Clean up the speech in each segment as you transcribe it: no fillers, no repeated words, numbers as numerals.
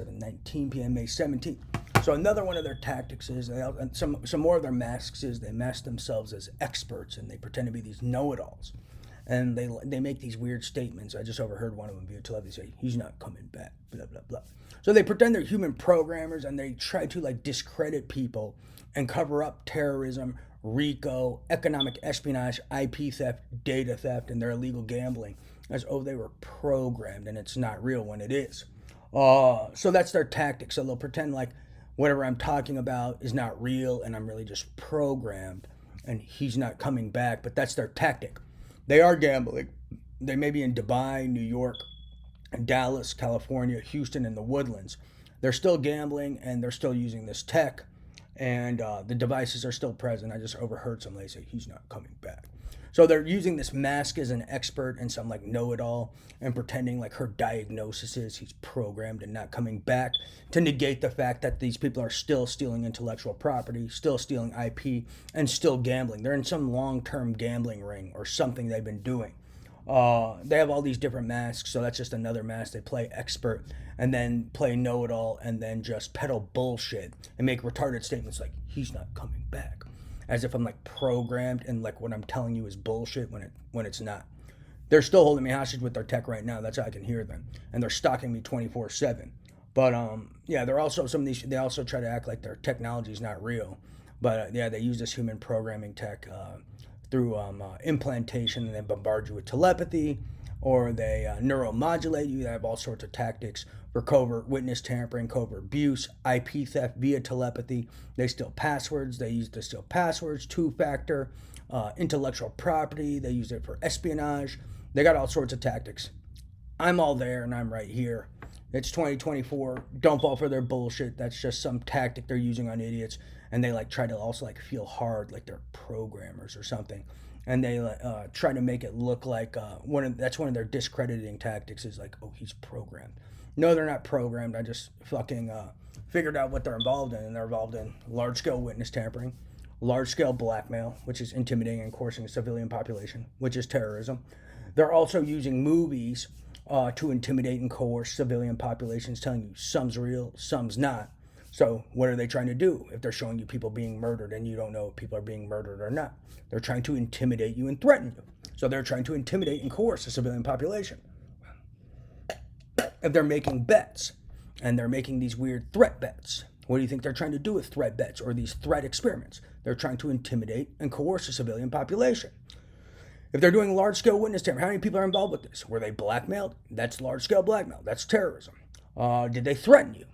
at 19 p.m. May 17th. So another one of their tactics is some more of their masks is they mask themselves as experts and they pretend to be these know-it-alls, and they make these weird statements. I just overheard one of them via television say he's not coming back, blah blah blah. So they pretend they're human programmers and they try to like discredit people and cover up terrorism, RICO, economic espionage, IP theft, data theft, and their illegal gambling as oh they were programmed and it's not real when it is. So that's their tactic. So they'll pretend like whatever I'm talking about is not real and I'm really just programmed and he's not coming back. But that's their tactic. They are gambling. They may be in Dubai, New York, Dallas, California, Houston, and the Woodlands. They're still gambling and they're still using this tech, and the devices are still present. I just overheard some lady say he's not coming back. So they're using this mask as an expert and some like know-it-all and pretending like her diagnosis is he's programmed and not coming back to negate the fact that these people are still stealing intellectual property, still stealing IP, and still gambling. They're in some long-term gambling ring or something they've been doing. They have all these different masks, so that's just another mask. They play expert and then play know-it-all and then just peddle bullshit and make retarded statements like he's not coming back, as if I'm like programmed and like what I'm telling you is bullshit when it's not. They're still holding me hostage with their tech right now. That's how I can hear them, and they're stalking me 24/7. But yeah, they're also some of these. They also try to act like their technology is not real, but yeah, they use this human programming tech through implantation, and they bombard you with telepathy, or they neuromodulate you. They have all sorts of tactics for covert witness tampering, covert abuse, IP theft via telepathy. They steal passwords. They use to steal passwords, two-factor, intellectual property. They use it for espionage. They got all sorts of tactics. I'm all there, and I'm right here. It's 2024. Don't fall for their bullshit. That's just some tactic they're using on idiots, and they like try to also like feel hard, like they're programmers or something, and they try to make it look like that's one of their discrediting tactics is like, oh, he's programmed. No, they're not programmed. I just fucking figured out what they're involved in, and they're involved in large scale witness tampering, large scale blackmail, which is intimidating and coercing a civilian population, which is terrorism. They're also using movies to intimidate and coerce civilian populations, telling you some's real, some's not. So what are they trying to do if they're showing you people being murdered and you don't know if people are being murdered or not? They're trying to intimidate you and threaten you. So they're trying to intimidate and coerce the civilian population. If they're making bets and they're making these weird threat bets, what do you think they're trying to do with threat bets or these threat experiments? They're trying to intimidate and coerce the civilian population. If they're doing large-scale witness tampering, how many people are involved with this? Were they blackmailed? That's large-scale blackmail. That's terrorism. Did they threaten you?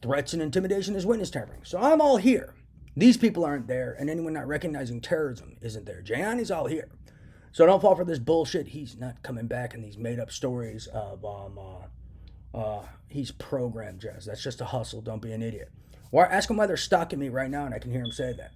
Threats and intimidation is witness tampering. So I'm all here. These people aren't there, and anyone not recognizing terrorism isn't there. Gianni's all here. So don't fall for this bullshit. He's not coming back in these made-up stories of he's programmed, Jazz. That's just a hustle. Don't be an idiot. Or ask them why they're stalking me right now, and I can hear him say that.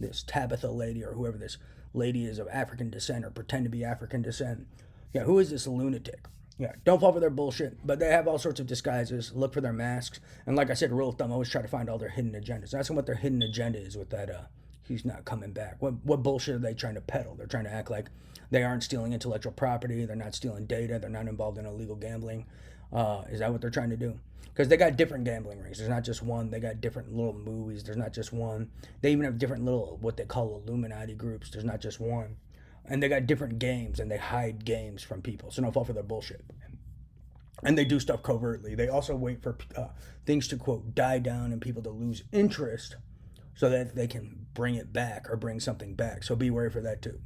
This Tabitha lady or whoever this lady is of African descent or pretend to be African descent. Yeah, who is this lunatic? Yeah, don't fall for their bullshit, but they have all sorts of disguises. Look for their masks. And like I said, rule of thumb, always try to find all their hidden agendas. Ask them what their hidden agenda is with that he's not coming back. What bullshit are they trying to peddle? They're trying to act like they aren't stealing intellectual property. They're not stealing data. They're not involved in illegal gambling. Is that what they're trying to do? Because they got different gambling rings. There's not just one. They got different little movies. There's not just one. They even have different little, what they call Illuminati groups. There's not just one. And they got different games, and they hide games from people. So don't fall for their bullshit. And they do stuff covertly. They also wait for things to, quote, die down and people to lose interest so that they can bring it back or bring something back. So be wary for that, too.